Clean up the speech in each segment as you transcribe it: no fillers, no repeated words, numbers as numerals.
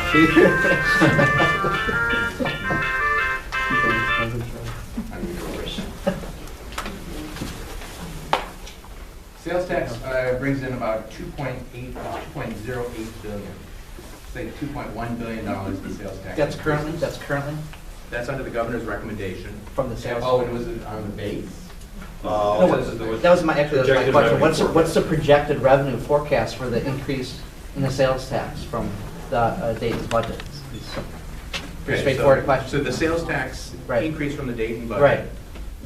Sales tax brings in about 2.08 billion. Say $2.1 billion in sales tax. That's currently That's under the governor's recommendation. from the sales. Oh, and was it on the base? No, that was my question. What's the projected revenue forecast for the increase in the sales tax from the Dayton's budget? Pretty straightforward question. So the sales tax increase from the Dayton budget Right.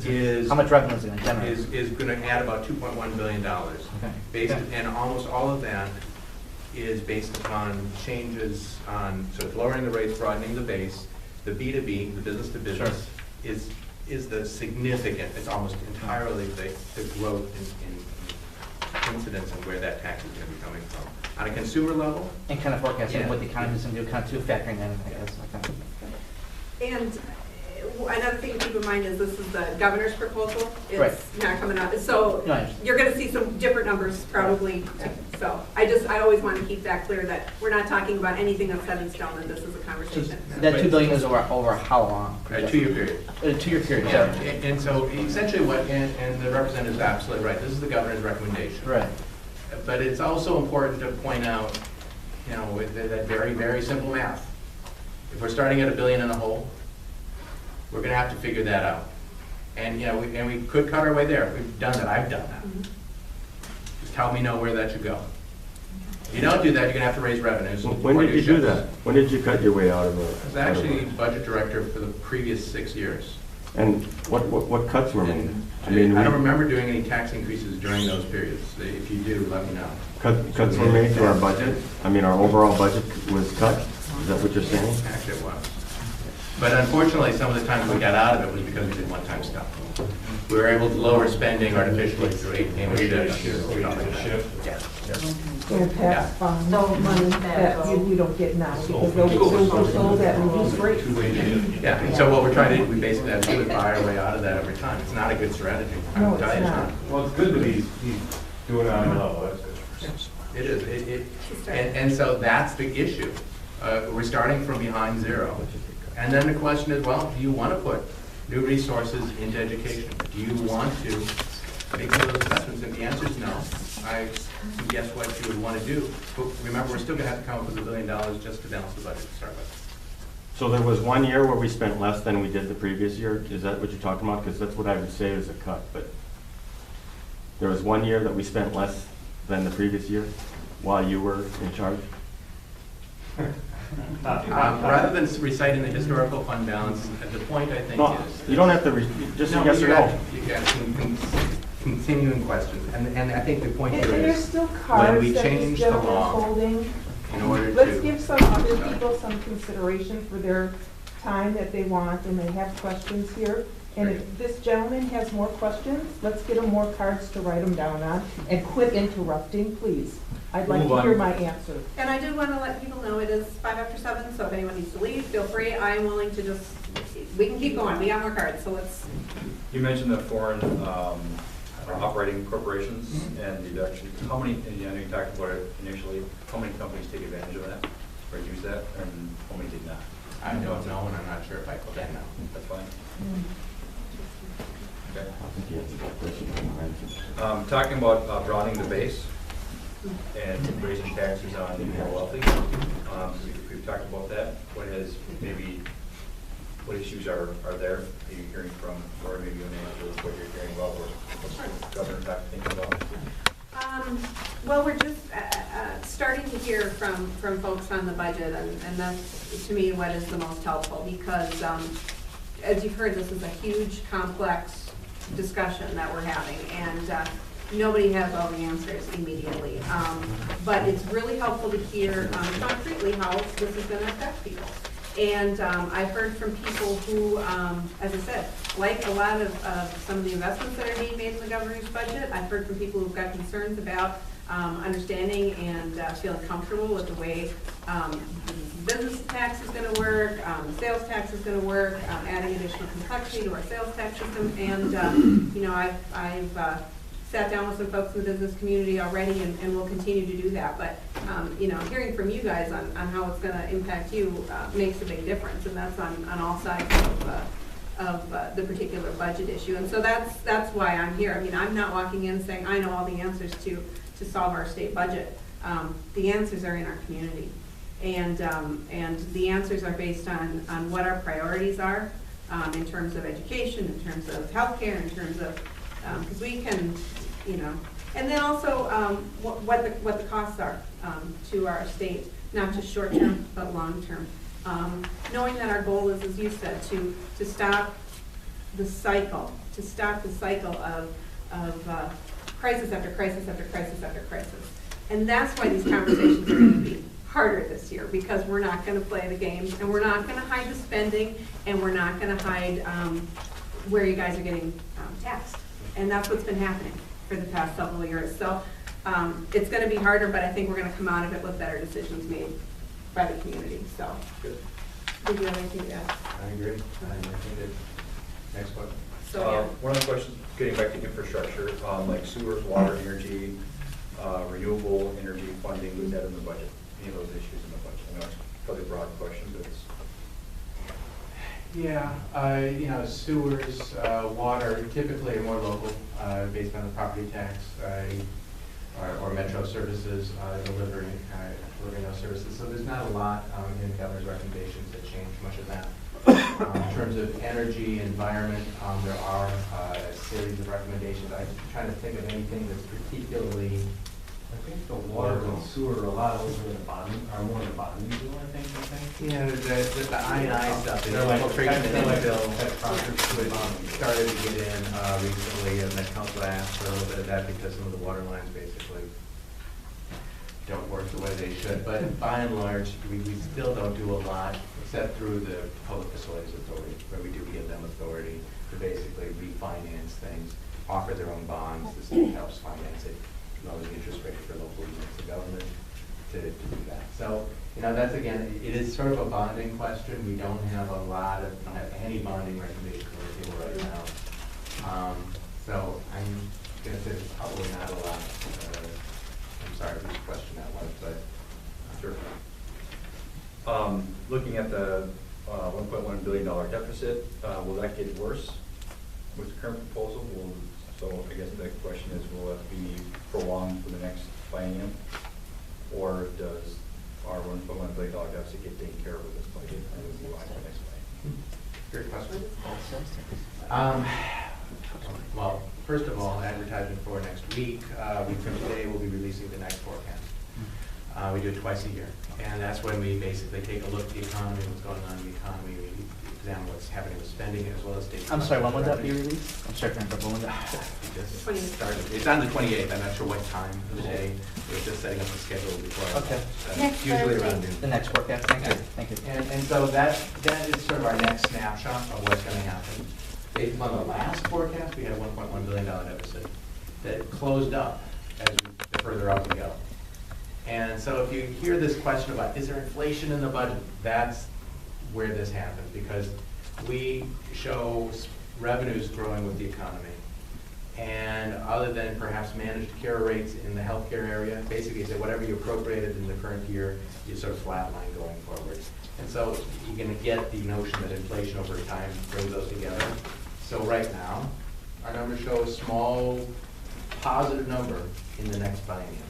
is How much revenue is it going to generate? is going to add about $2.1 billion. Based, and almost all of that is based upon changes on, so it's lowering the rates, broadening the base. The B2B, the business to business, is the significant, it's almost entirely the growth in incidents and where that tax is going to be coming from. On a consumer level. And kind of forecasting what the economy is going to do, kind of too, factoring that in, I guess. Okay. And another thing to keep in mind is this is the governor's proposal. It's Right. not coming out. So No, I understand. you're going to see some different numbers probably. So I always want to keep that clear that we're not talking about anything that's set in stone, and this is a conversation. That $2 billion is over how long? A 2-year period. A 2-year period. Yeah, Yeah. and so essentially what, and the representative is absolutely right, this is the governor's recommendation. Right. But it's also important to point out, you know, with that very, very simple math. If we're starting at $1 billion in a hole, we're going to have to figure that out. And, you know, we could cut our way there. We've done that. I've done that. Just help me know where that should go. If you don't do that, you're going to have to raise revenues. When did you do that? When did you cut your way out of it? I was actually budget director for the previous 6 years. And what cuts were made? And I don't remember doing any tax increases during those periods. If you do, let me know. Cuts were made to our budget? I mean, our overall budget was cut? Is that what you're saying? Actually, it was. But unfortunately, some of the times we got out of it was because we did one-time stuff. We were able to lower spending artificially through 8 payment shifts. And tax funds, money that you don't get now, because those sold at reduced rates. Yeah, and so what we're trying to do, we basically have to do is buy our way out of that every time. It's not a good strategy. I No, can tell it's you not. Well, it's good that he's doing it on a level, that's good. It is. And so that's the issue. We're starting from behind zero. And then the question is, well, do you want to put new resources into education? Do you want to make some of those investments? And the answer is no. I guess what you would want to do. But remember, we're still going to have to come up with $1 billion just to balance the budget to start with. So there was 1 year where we spent less than we did the previous year? Is that what you're talking about? Because that's what I would say is a cut, but there was 1 year that we spent less than the previous year while you were in charge? Rather than reciting the historical fund balance, the point I think No, is... you don't have to, just a yes or no. You got continuing questions. And I think the point And here there's is, still when cards we that change this the gentleman's law holding. in order to... Let's give some other people some consideration for their time that they want, and they have questions here. And if this gentleman has more questions, let's get him more cards to write them down on, and quit interrupting, please. I'd like to hear my answer. And I do want to let people know it is 5 after 7, so if anyone needs to leave, feel free. I am willing to just, we can keep going. We got more cards, so let's. You mentioned the foreign operating corporations and deduction. How many, and I know you talked about it initially, how many companies take advantage of that or use that, and how many did not? I don't know, and I'm not sure if I put that now. That's fine. Okay. I think he answered that question. Talking about broadening the base and raising taxes on the more wealthy. We've talked about that. What issues are there? Are you hearing from, or maybe you answer what you're hearing about, or what's the governor thinking about? Well, we're just starting to hear from folks on the budget, and that's, to me, what is the most helpful, because as you've heard, this is a huge, complex discussion that we're having, and nobody has all the answers immediately. But it's really helpful to hear concretely how this is going to affect people. And I've heard from people who, as I said, like a lot of some of the investments that are being made in the governor's budget. I've heard from people who've got concerns about understanding and feeling comfortable with the way the business tax is going to work, the sales tax is going to work, adding additional complexity to our sales tax system. And you know, I've sat down with some folks in the business community already, and we'll continue to do that. But, you know, hearing from you guys on how it's gonna impact you makes a big difference, and that's on all sides of the particular budget issue. And so that's why I'm here. I mean, I'm not walking in saying, I know all the answers to solve our state budget. The answers are in our community. And the answers are based on what our priorities are in terms of education, in terms of healthcare, in terms of, because we can, you know, and then also what the costs are to our state, not just short term, but long term. Knowing that our goal is, as you said, to stop the cycle, of crisis after crisis after crisis after crisis. And that's why these conversations are going to be harder this year, because we're not going to play the games, and we're not going to hide the spending, and we're not going to hide where you guys are getting taxed. And that's what's been happening for the past several years. So it's going to be harder, but I think we're going to come out of it with better decisions made by the community. So, Good. did you have anything to add? I agree. I think that, next one. So, yeah. One of the questions, getting back to infrastructure, like sewers, water, energy, renewable energy funding, was that in the budget? Any of those issues in the budget? I know it's probably a broad question, but it's. Yeah, you know, sewers, water typically are more local, based on the property tax, or metro services delivering those services. So there's not a lot in the governor's recommendations that change much of that. In terms of energy, environment, there are a series of recommendations. I'm trying to think of anything that's particularly. I think the water and sewer are a lot over in the bottom, are more in the bottom usual, I think. Yeah, the I&I stuff, They're like, infiltration and infill, pet projects to the bottom. started to get in recently, and the council asked for a little bit of that because some of the water lines basically don't work the way they should. But by and large, we still don't do a lot, except through the Public Facilities Authority, where we do give them authority to basically refinance things, offer their own bonds. The state helps finance it, lowers the interest rate for local units of government to do that. So, you know, that's again, it is sort of a bonding question. We don't have a lot of, we don't have any bonding recommendations on the table right now. So I'm going to say there's probably not a lot. I'm sorry whose question that was, but. Sure. Looking at the $1.1 billion deficit, will that get worse with the current proposal? So I guess the question is, will it be prolonged for the next biennium? Or does our $1.1 billion deficit get taken care of with this budget and will be on the next biennium? Great question. Well, first of all, advertisement for next week. From today, we'll be releasing the next forecast. We do it twice a year, and that's when we basically take a look at the economy, what's going on in the economy, we examine what's happening with spending as well as state. I'm sorry, when would that be released? I'm sorry, when would that? We just started. It's on the 28th. I'm not sure what time of the day. We're just setting up the schedule before. Okay. Next usually Thursday. around noon. The next forecast, thank you, thank you. And so that is sort of our next snapshot of what's going to happen. Based on the last forecast, we had a $1.1 billion deficit that closed up as the further out we go. And so if you hear this question about, is there inflation in the budget? That's where this happens, because we show revenues growing with the economy. And other than perhaps managed care rates in the healthcare area, basically say whatever you appropriated in the current year, you sort of flatline going forward. And so you're going to get the notion that inflation over time brings those together. So right now, our numbers show a small positive number in the next biennium,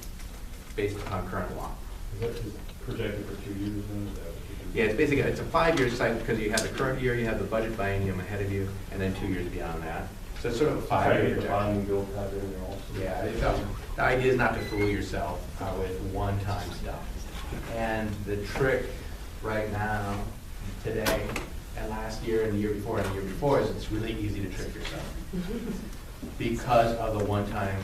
based upon current law. Is that just projected for 2 years then? Is that what you can- Yeah, it's basically, it's a 5-year cycle, because you have the current year, you have the budget biennium ahead of you, and then 2 years beyond that. So it's sort of a Try to 5-year get the projection. bonding bill cut in there also. Yeah, the idea is not to fool yourself with one-time stuff. And the trick right now, today, and last year, and the year before, is it's really easy to trick yourself. Because of the one-time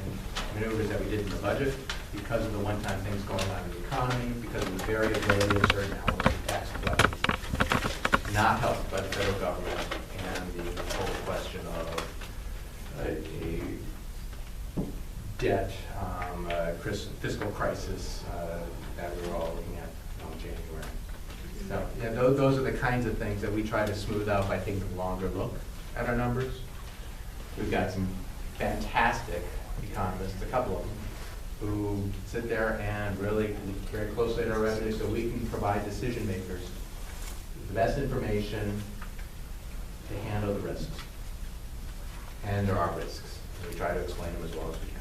maneuvers that we did in the budget, because of the one-time things going on in the economy, because of the variability of certain elements of tax collections, not helped by the federal government, and the whole question of a debt, fiscal crisis that we were all looking at in January. So, yeah, those are the kinds of things that we try to smooth out by taking a longer look at our numbers. We've got some fantastic economists, a couple of them, who sit there and really look very closely at our revenue so we can provide decision makers the best information to handle the risks. And there are risks. We try to explain them as well as we can.